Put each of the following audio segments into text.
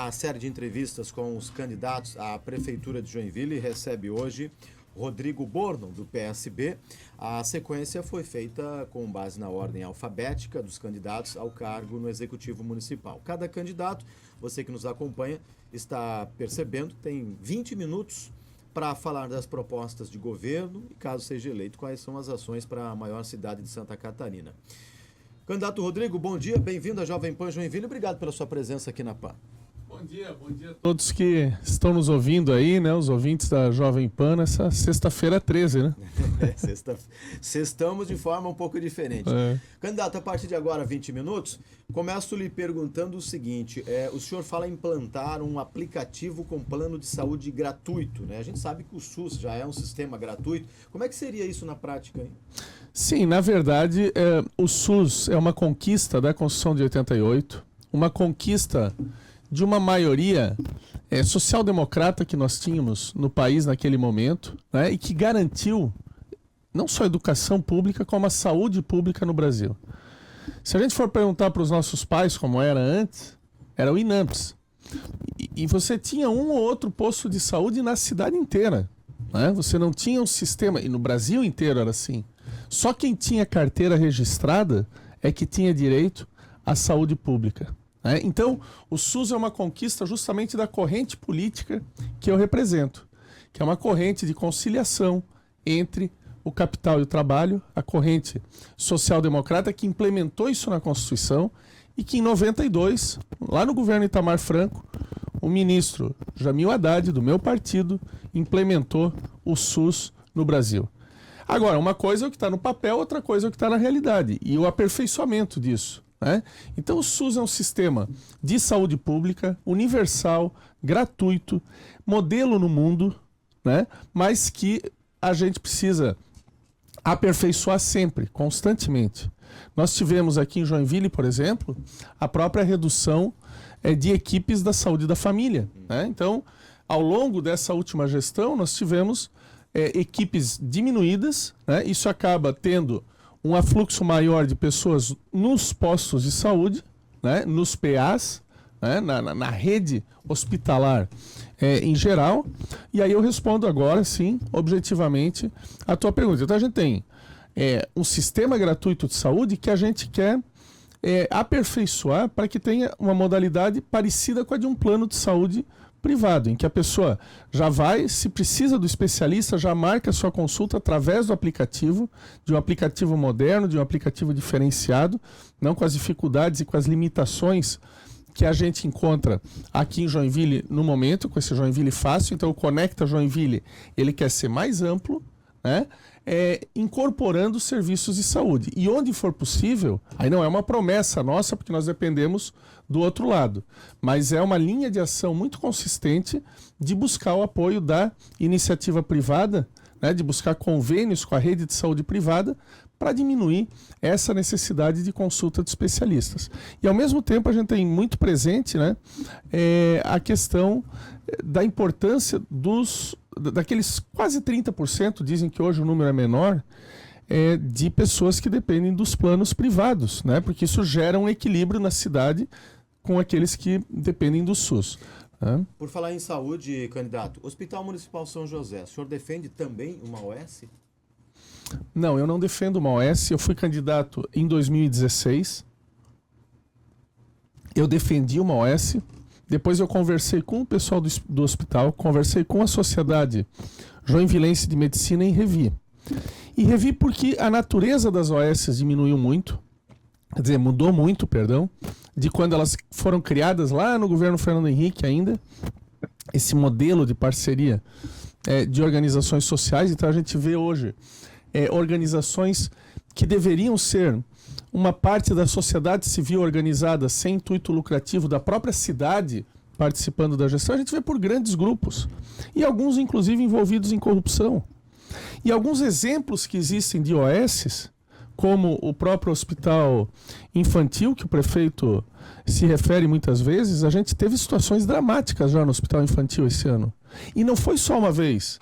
a série de entrevistas com os candidatos à Prefeitura de Joinville recebe hoje Rodrigo Bornon, do PSB. A sequência foi feita com base na ordem alfabética dos candidatos ao cargo no Executivo Municipal. Cada candidato, você que nos acompanha, está percebendo, tem 20 minutos para falar das propostas de governo e, caso seja eleito, quais são as ações para a maior cidade de Santa Catarina. Candidato Rodrigo, bom dia, bem-vindo à Jovem Pan Joinville, obrigado pela sua presença aqui na PAN. Bom dia a todos que estão nos ouvindo aí, né? Os ouvintes da Jovem Pan nessa sexta-feira 13, né? Sextamos de forma um pouco diferente. Candidato, a partir de agora, 20 minutos, começo lhe perguntando o seguinte, o senhor fala em implantar um aplicativo com plano de saúde gratuito, né? A gente sabe que o SUS já é um sistema gratuito. Como é que seria isso na prática, hein? Sim, na verdade, o SUS é uma conquista da Constituição de 88, uma conquista de uma maioria social-democrata que nós tínhamos no país naquele momento, né, e que garantiu não só a educação pública, como a saúde pública no Brasil. Se a gente for perguntar para os nossos pais como era antes, era o INAMPS. E você tinha um ou outro posto de saúde na cidade inteira, né? Você não tinha um sistema, e no Brasil inteiro era assim. Só quem tinha carteira registrada é que tinha direito à saúde pública. Então, o SUS é uma conquista justamente da corrente política que eu represento, que é uma corrente de conciliação entre o capital e o trabalho, a corrente social-democrata que implementou isso na Constituição e que em 92, lá no governo Itamar Franco, o ministro Jamil Haddad, do meu partido, implementou o SUS no Brasil. Agora, uma coisa é o que está no papel, outra coisa é o que está na realidade e o aperfeiçoamento disso. Então o SUS é um sistema de saúde pública, universal, gratuito, modelo no mundo, né? Mas que a gente precisa aperfeiçoar sempre, constantemente. Nós tivemos aqui em Joinville, por exemplo, a própria redução de equipes da saúde da família, né? Então, ao longo dessa última gestão, nós tivemos equipes diminuídas, né? Isso acaba tendo um afluxo maior de pessoas nos postos de saúde, né, nos PAs, né, na rede hospitalar em geral. E aí eu respondo agora, sim, objetivamente, a tua pergunta. Então a gente tem um sistema gratuito de saúde que a gente quer aperfeiçoar para que tenha uma modalidade parecida com a de um plano de saúde privado, em que a pessoa já vai, se precisa do especialista, já marca a sua consulta através do aplicativo, de um aplicativo moderno, de um aplicativo diferenciado, não com as dificuldades e com as limitações que a gente encontra aqui em Joinville no momento, com esse Joinville Fácil. Então o Conecta Joinville, ele quer ser mais amplo, né? Incorporando serviços de saúde. E onde for possível, aí não é uma promessa nossa, porque nós dependemos do outro lado, mas é uma linha de ação muito consistente de buscar o apoio da iniciativa privada, né, de buscar convênios com a rede de saúde privada para diminuir essa necessidade de consulta de especialistas. E ao mesmo tempo a gente tem muito presente, né, a questão da importância daqueles quase 30%, dizem que hoje o número é menor, de pessoas que dependem dos planos privados, né, porque isso gera um equilíbrio na cidade com aqueles que dependem do SUS. Por falar em saúde, candidato, Hospital Municipal São José, o senhor defende também uma OS? Não, eu não defendo uma OS. Eu fui candidato em 2016. Eu defendi uma OS. Depois eu conversei com o pessoal do hospital, conversei com a Sociedade Joinvilense de Medicina e revi. E revi porque a natureza das OS diminuiu muito, quer dizer, mudou muito, perdão, de quando elas foram criadas lá no governo Fernando Henrique ainda, esse modelo de parceria de organizações sociais. Então a gente vê hoje organizações que deveriam ser uma parte da sociedade civil organizada sem intuito lucrativo da própria cidade participando da gestão, a gente vê por grandes grupos e alguns inclusive envolvidos em corrupção. E alguns exemplos que existem de OSs, como o próprio hospital infantil, que o prefeito se refere muitas vezes, a gente teve situações dramáticas já no hospital infantil esse ano. E não foi só uma vez.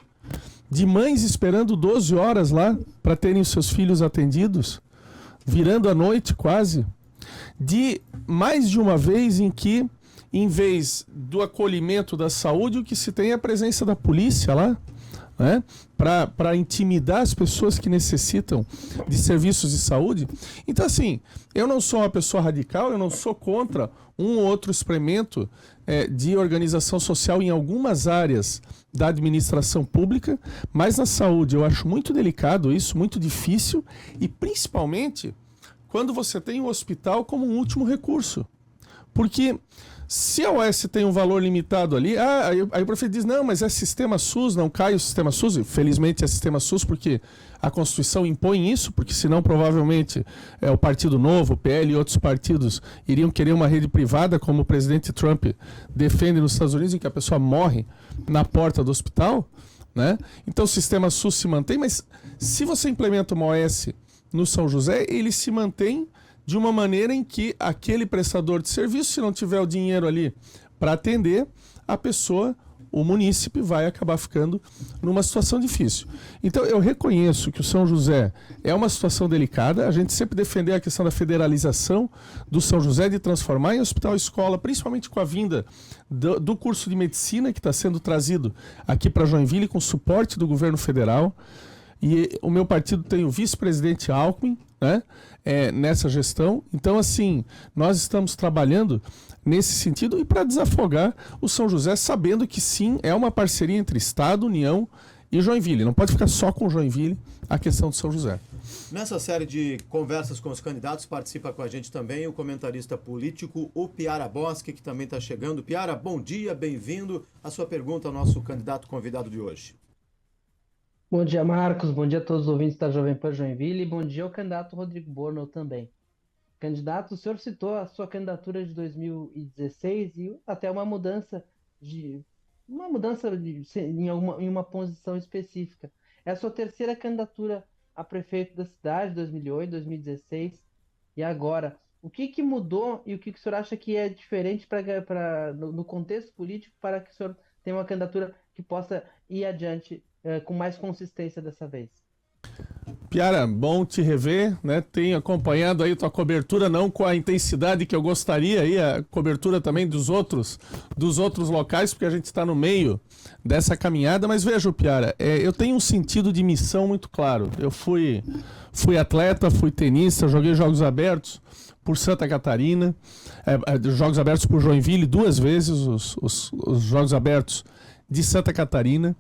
De mães esperando 12 horas lá para terem os seus filhos atendidos, virando a noite quase. De mais de uma vez em que em vez do acolhimento da saúde, o que se tem é a presença da polícia lá, né? Para intimidar as pessoas que necessitam de serviços de saúde. Então, assim, eu não sou uma pessoa radical, eu não sou contra um ou outro experimento de organização social em algumas áreas da administração pública, mas na saúde eu acho muito delicado isso, muito difícil, e principalmente quando você tem o hospital como um último recurso. Porque se a OS tem um valor limitado ali, aí o prefeito diz, não, mas é sistema SUS, não cai o sistema SUS. Felizmente é sistema SUS porque a Constituição impõe isso, porque senão provavelmente o Partido Novo, o PL e outros partidos iriam querer uma rede privada, como o presidente Trump defende nos Estados Unidos, em que a pessoa morre na porta do hospital, né? Então o sistema SUS se mantém, mas se você implementa uma OS no São José, ele se mantém de uma maneira em que aquele prestador de serviço, se não tiver o dinheiro ali para atender, a pessoa, o munícipe, vai acabar ficando numa situação difícil. Então, eu reconheço que o São José é uma situação delicada. A gente sempre defendeu a questão da federalização do São José, de transformar em hospital-escola, principalmente com a vinda do curso de medicina que está sendo trazido aqui para Joinville, com suporte do governo federal. E o meu partido tem o vice-presidente Alckmin, né, nessa gestão. Então, assim, nós estamos trabalhando nesse sentido e para desafogar o São José, sabendo que sim, é uma parceria entre Estado, União e Joinville. Não pode ficar só com Joinville a questão do São José. Nessa série de conversas com os candidatos, participa com a gente também o comentarista político, o Piara Bosque, que também está chegando. Piara, bom dia, bem-vindo. A sua pergunta ao nosso candidato convidado de hoje. Bom dia, Marcos. Bom dia a todos os ouvintes da Jovem Pan Joinville. E bom dia ao candidato Rodrigo Bornel também. Candidato, o senhor citou a sua candidatura de 2016 e até uma mudança em uma posição específica. É a sua terceira candidatura a prefeito da cidade, 2008, 2016 e agora. O que mudou e o que o senhor acha que é diferente no contexto político para que o senhor tenha uma candidatura que possa ir adiante com mais consistência dessa vez? Piara, bom te rever, né? Tenho acompanhado aí tua cobertura, não com a intensidade que eu gostaria, e a cobertura também dos outros locais, porque a gente está no meio dessa caminhada. Mas veja, Piara, eu tenho um sentido de missão muito claro. Eu fui atleta, fui tenista, joguei Jogos Abertos por Santa Catarina, Jogos Abertos por Joinville 2 vezes, os Jogos Abertos de Santa Catarina.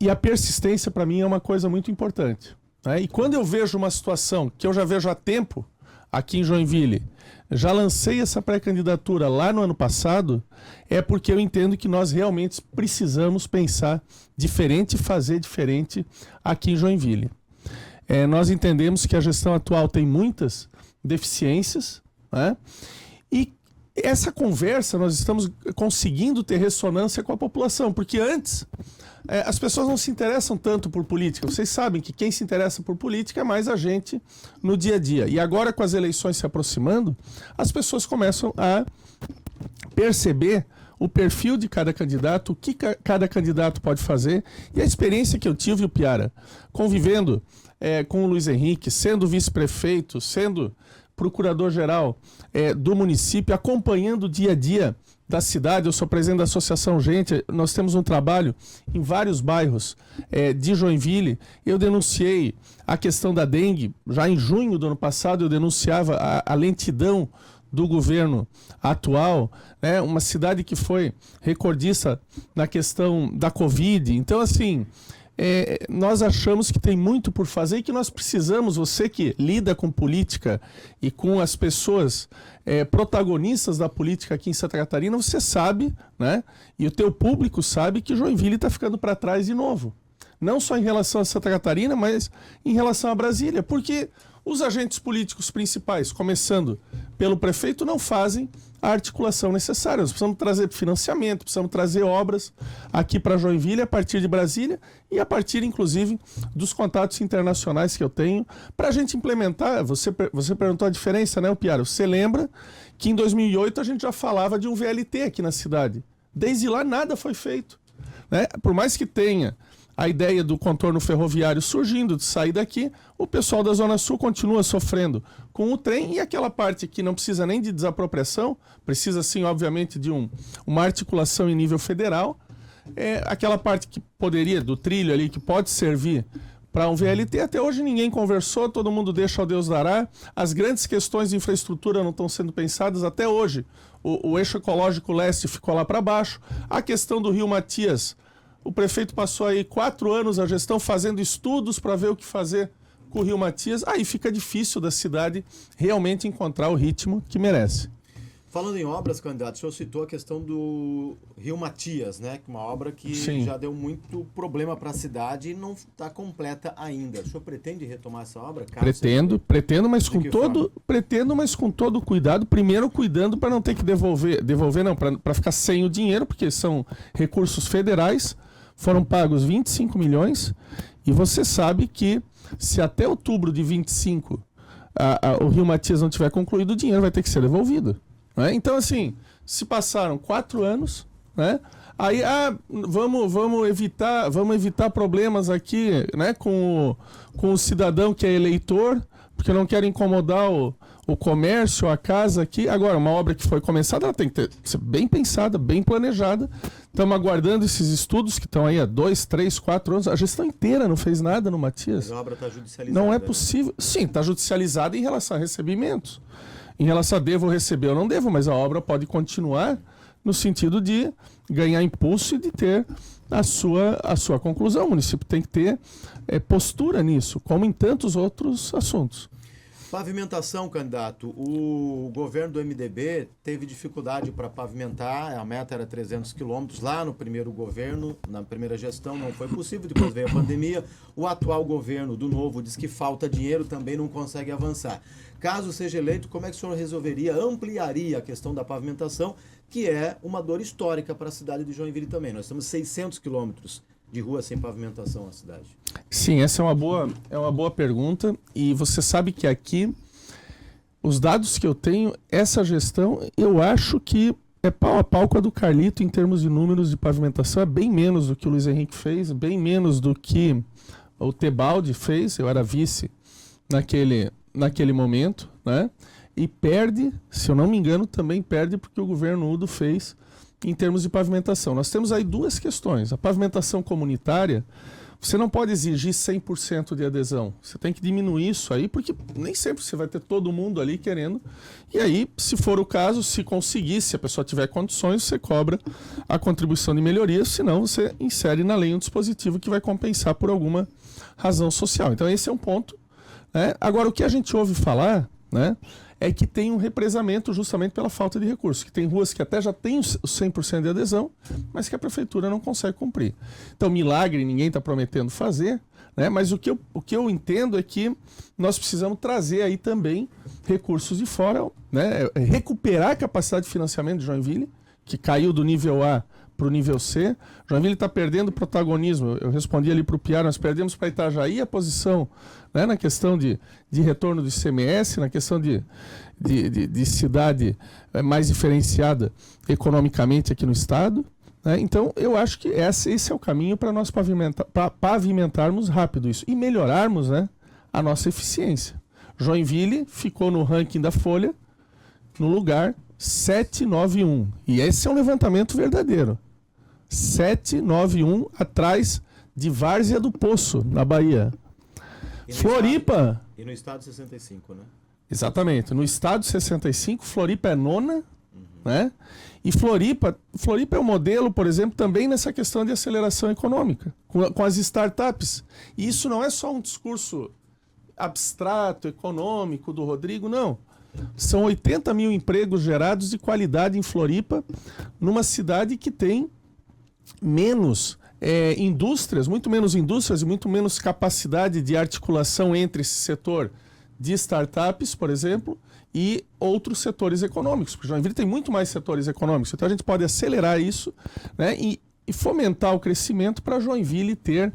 E a persistência para mim é uma coisa muito importante, né? E quando eu vejo uma situação que eu já vejo há tempo aqui em Joinville, já lancei essa pré-candidatura lá no ano passado, é porque eu entendo que nós realmente precisamos pensar diferente e fazer diferente aqui em Joinville. Nós entendemos que a gestão atual tem muitas deficiências, né? E essa conversa nós estamos conseguindo ter ressonância com a população, porque antes as pessoas não se interessam tanto por política. Vocês sabem que quem se interessa por política é mais a gente no dia a dia. E agora, com as eleições se aproximando, as pessoas começam a perceber o perfil de cada candidato, o que cada candidato pode fazer. E a experiência que eu tive, o Piara, convivendo com o Luiz Henrique, sendo vice-prefeito, sendo procurador-geral do município, acompanhando o dia a dia da cidade. Eu sou presidente da Associação Gente, nós temos um trabalho em vários bairros de Joinville. Eu denunciei a questão da dengue, já em junho do ano passado eu denunciava a lentidão do governo atual, né? Uma cidade que foi recordista na questão da Covid. Então, assim, nós achamos que tem muito por fazer e que nós precisamos, você que lida com política e com as pessoas protagonistas da política aqui em Santa Catarina, você sabe, né? E o teu público sabe que Joinville está ficando para trás de novo. Não só em relação a Santa Catarina, mas em relação a Brasília, porque os agentes políticos principais, começando pelo prefeito, não fazem a articulação necessária. Nós precisamos trazer financiamento, precisamos trazer obras aqui para Joinville a partir de Brasília e a partir, inclusive, dos contatos internacionais que eu tenho para a gente implementar. Você perguntou a diferença, né, Piara? Você lembra que em 2008 a gente já falava de um VLT aqui na cidade. Desde lá nada foi feito, né? Por mais que tenha a ideia do contorno ferroviário surgindo, de sair daqui, o pessoal da Zona Sul continua sofrendo com o trem, e aquela parte que não precisa nem de desapropriação, precisa sim, obviamente, de uma articulação em nível federal, aquela parte que poderia, do trilho ali, que pode servir para um VLT, até hoje ninguém conversou, todo mundo deixa ao Deus dará, as grandes questões de infraestrutura não estão sendo pensadas até hoje, o eixo ecológico leste ficou lá para baixo, a questão do Rio Matias, o prefeito passou aí 4 anos a gestão fazendo estudos para ver o que fazer com o Rio Matias. Aí fica difícil da cidade realmente encontrar o ritmo que merece. Falando em obras, candidato, o senhor citou a questão do Rio Matias, né? Uma obra que Sim. já deu muito problema para a cidade e não está completa ainda. O senhor pretende retomar essa obra? Pretendo, mas com todo cuidado. Primeiro cuidando para não ter que devolver não, para ficar sem o dinheiro, porque são recursos federais. Foram pagos 25 milhões e você sabe que se até outubro de 25 o Rio Matias não tiver concluído, o dinheiro vai ter que ser devolvido. Né? Então, assim, se passaram 4 anos, né? Aí vamos evitar problemas aqui, né, com o cidadão que é eleitor, porque eu não quero incomodar o comércio, a casa aqui. Agora, uma obra que foi começada, ela tem que ser bem pensada, bem planejada. Estamos aguardando esses estudos que estão aí há 2, 3, 4 anos. A gestão inteira não fez nada no Matias. Mas a obra está judicializada. Não é possível. Né? Sim, está judicializada em relação a recebimentos. Em relação a devo receber ou não devo, mas a obra pode continuar no sentido de ganhar impulso e de ter a sua conclusão. O município tem que ter postura nisso, como em tantos outros assuntos. Pavimentação, candidato. O governo do MDB teve dificuldade para pavimentar, a meta era 300 quilômetros. Lá no primeiro governo, na primeira gestão, não foi possível, depois veio a pandemia. O atual governo do Novo diz que falta dinheiro, também não consegue avançar. Caso seja eleito, como é que o senhor resolveria, ampliaria a questão da pavimentação, que é uma dor histórica para a cidade de Joinville também. Nós temos 600 quilômetros de rua sem pavimentação na cidade. Sim, essa é uma boa pergunta. E você sabe que aqui, os dados que eu tenho, essa gestão, eu acho que é pau a pau com a do Carlito em termos de números de pavimentação. É bem menos do que o Luiz Henrique fez, bem menos do que o Tebaldi fez. Eu era vice naquele momento, né? E perde, se eu não me engano, também perde porque o governo Udo fez em termos de pavimentação. Nós temos aí 2 questões. A pavimentação comunitária, você não pode exigir 100% de adesão. Você tem que diminuir isso aí, porque nem sempre você vai ter todo mundo ali querendo. E aí, se for o caso, se conseguir, se a pessoa tiver condições, você cobra a contribuição de melhoria, senão você insere na lei um dispositivo que vai compensar por alguma razão social. Então esse é um ponto. Né? Agora, o que a gente ouve falar, né, é que tem um represamento justamente pela falta de recursos, que tem ruas que até já têm os 100% de adesão, mas que a prefeitura não consegue cumprir. Então, milagre ninguém está prometendo fazer, né? Mas o que eu entendo é que nós precisamos trazer aí também recursos de fora, né? Recuperar a capacidade de financiamento de Joinville, que caiu do nível A para o nível C. Joinville está perdendo protagonismo. Eu respondi ali para o Piar, nós perdemos para Itajaí a posição, né, na questão de retorno do ICMS, na questão de cidade mais diferenciada economicamente aqui no estado. Né? Então, eu acho que esse é o caminho para nós pavimentarmos rápido isso e melhorarmos, né, a nossa eficiência. Joinville ficou no ranking da Folha no lugar 791. E esse é um levantamento verdadeiro. 791 atrás de Várzea do Poço, na Bahia. Floripa. E no estado 65, né? Exatamente. No estado 65, Floripa é 9ª, né? E Floripa é um modelo, por exemplo, também nessa questão de aceleração econômica, com as startups. E isso não é só um discurso abstrato, econômico do Rodrigo, não. São 80 mil empregos gerados de qualidade em Floripa, numa cidade que tem menos indústrias, muito menos indústrias e muito menos capacidade de articulação entre esse setor de startups, por exemplo, e outros setores econômicos. Porque Joinville tem muito mais setores econômicos, então a gente pode acelerar isso, né, e fomentar o crescimento para Joinville ter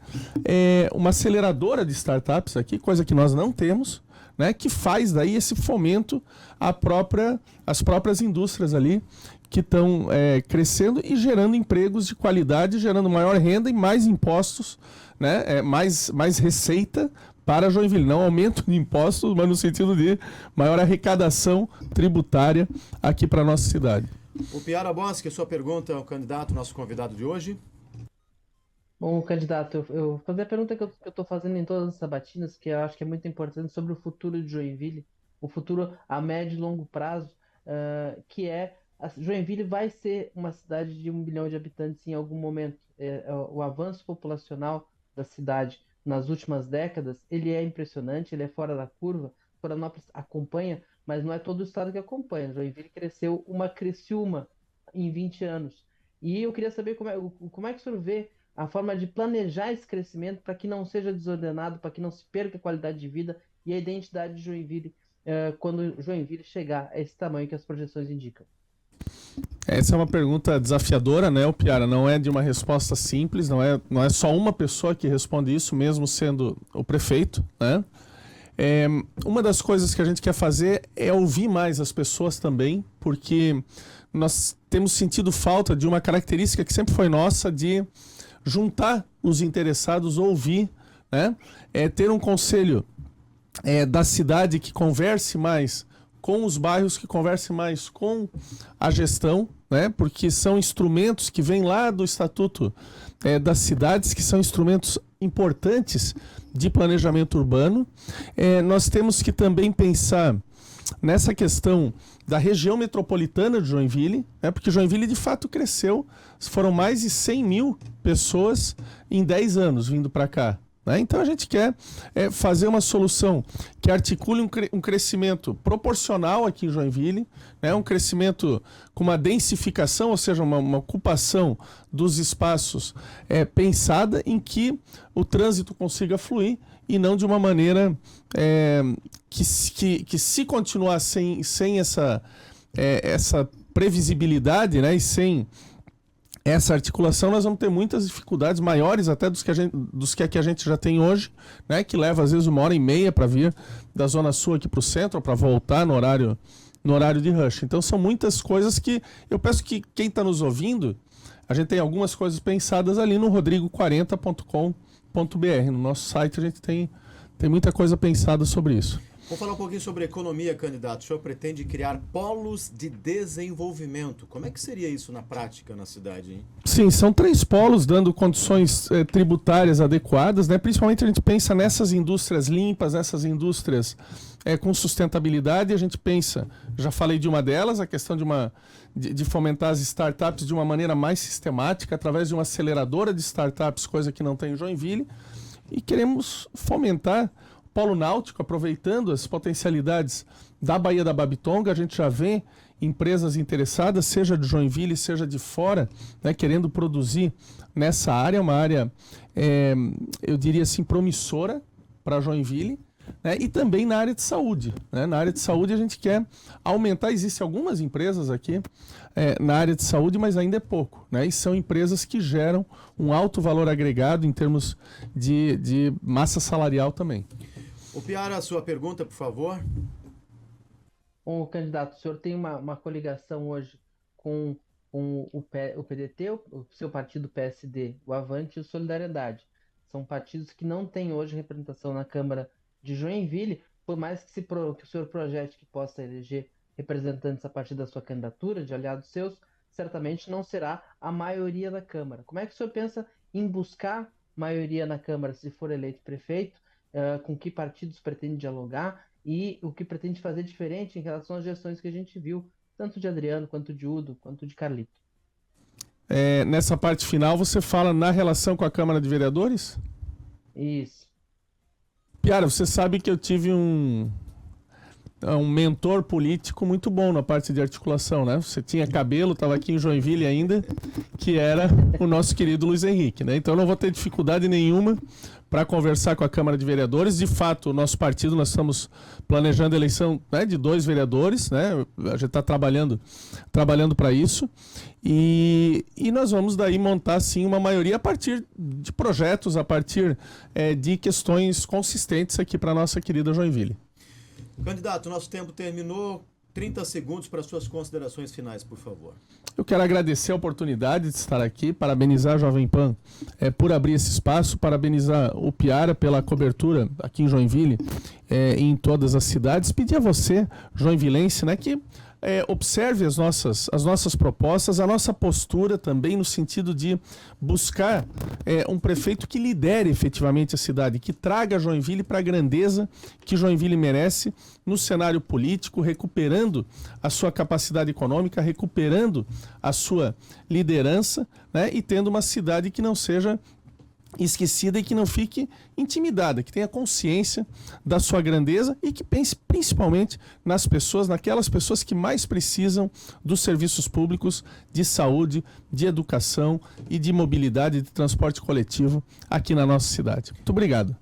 uma aceleradora de startups aqui, coisa que nós não temos. né, que faz daí esse fomento às próprias indústrias ali que estão crescendo e gerando empregos de qualidade, gerando maior renda e mais impostos, né, mais receita para Joinville. Não aumento de impostos, mas no sentido de maior arrecadação tributária aqui para a nossa cidade. O Piara Bosque, sua pergunta ao candidato, nosso convidado de hoje. Bom, candidato, eu vou fazer a pergunta que eu estou fazendo em todas as sabatinas, que eu acho que é muito importante, sobre o futuro de Joinville, o futuro a médio e longo prazo, que Joinville vai ser uma cidade de 1 bilhão de habitantes em algum momento. O avanço populacional da cidade nas últimas décadas, ele é impressionante, ele é fora da curva. Florianópolis acompanha, mas não é todo o estado que acompanha. Joinville cresceu uma Criciúma em 20 anos. E eu queria saber como é que o senhor vê a forma de planejar esse crescimento para que não seja desordenado, para que não se perca a qualidade de vida e a identidade de Joinville quando Joinville chegar a esse tamanho que as projeções indicam. Essa é uma pergunta desafiadora, né, Piara? Não é de uma resposta simples, não é só uma pessoa que responde isso, mesmo sendo o prefeito, né? Uma das coisas que a gente quer fazer é ouvir mais as pessoas também, porque nós temos sentido falta de uma característica que sempre foi nossa, de juntar os interessados, ouvir, né? Ter um conselho da cidade que converse mais com os bairros, que converse mais com a gestão, né? Porque são instrumentos que vêm lá do Estatuto das Cidades, que são instrumentos importantes de planejamento urbano. Nós temos que também pensar nessa questão da região metropolitana de Joinville, né? Porque Joinville de fato cresceu, foram mais de 100 mil pessoas em 10 anos vindo para cá. Então a gente quer fazer uma solução que articule um crescimento proporcional aqui em Joinville, né? Um crescimento com uma densificação, ou seja, uma ocupação dos espaços pensada em que o trânsito consiga fluir e não de uma maneira que se continuar sem essa previsibilidade, né? E sem essa articulação, nós vamos ter muitas dificuldades maiores até dos que a gente já tem hoje, né? Que leva às vezes 1h30 para vir da Zona Sul aqui para o centro, para voltar no horário de rush. Então são muitas coisas que eu peço que quem está nos ouvindo, a gente tem algumas coisas pensadas ali no rodrigo40.com.br. No nosso site a gente tem muita coisa pensada sobre isso. Vou falar um pouquinho sobre economia, candidato. O senhor pretende criar polos de desenvolvimento. Como é que seria isso na prática na cidade, hein? Sim, são 3 polos dando condições tributárias adequadas, né? Principalmente a gente pensa nessas indústrias limpas, nessas indústrias com sustentabilidade. A gente pensa, já falei de uma delas, a questão de fomentar as startups de uma maneira mais sistemática, através de uma aceleradora de startups, coisa que não tem em Joinville. E queremos fomentar Polo Náutico, aproveitando as potencialidades da Baía da Babitonga. A gente já vê empresas interessadas, seja de Joinville, seja de fora, né, querendo produzir nessa área, uma área, eu diria assim, promissora para Joinville, né, e também na área de saúde. Né? Na área de saúde a gente quer aumentar, existem algumas empresas aqui na área de saúde, mas ainda é pouco, né? E são empresas que geram um alto valor agregado em termos de massa salarial também. O Piara, a sua pergunta, por favor. Bom, candidato, o senhor tem uma coligação hoje com o PDT, o seu partido PSD, o Avante e o Solidariedade. São partidos que não têm hoje representação na Câmara de Joinville, por mais que o senhor projete que possa eleger representantes a partir da sua candidatura, de aliados seus, certamente não será a maioria da Câmara. Como é que o senhor pensa em buscar maioria na Câmara se for eleito prefeito? Com que partidos pretende dialogar e o que pretende fazer diferente em relação às gestões que a gente viu, tanto de Adriano, quanto de Udo, quanto de Carlito? Nessa parte final você fala na relação com a Câmara de Vereadores? Isso. Piara, você sabe que eu tive um mentor político muito bom na parte de articulação, né? Você tinha cabelo, estava aqui em Joinville ainda, que era o nosso querido Luiz Henrique, né? Então eu não vou ter dificuldade nenhuma para conversar com a Câmara de Vereadores. De fato, o nosso partido, nós estamos planejando a eleição, né, de 2 vereadores, né? A gente está trabalhando para isso. E nós vamos daí montar, sim, uma maioria a partir de projetos, a partir de questões consistentes aqui para a nossa querida Joinville. Candidato, nosso tempo terminou. 30 segundos para suas considerações finais, por favor. Eu quero agradecer a oportunidade de estar aqui, parabenizar a Jovem Pan por abrir esse espaço, parabenizar o Piara pela cobertura aqui em Joinville e em todas as cidades. Pedir a você, joinvilense, né, que observe as nossas propostas, a nossa postura também no sentido de buscar um prefeito que lidere efetivamente a cidade, que traga Joinville para a grandeza que Joinville merece no cenário político, recuperando a sua capacidade econômica, recuperando a sua liderança, né, e tendo uma cidade que não seja esquecida e que não fique intimidada, que tenha consciência da sua grandeza e que pense principalmente nas pessoas, naquelas pessoas que mais precisam dos serviços públicos de saúde, de educação e de mobilidade, de transporte coletivo aqui na nossa cidade. Muito obrigado.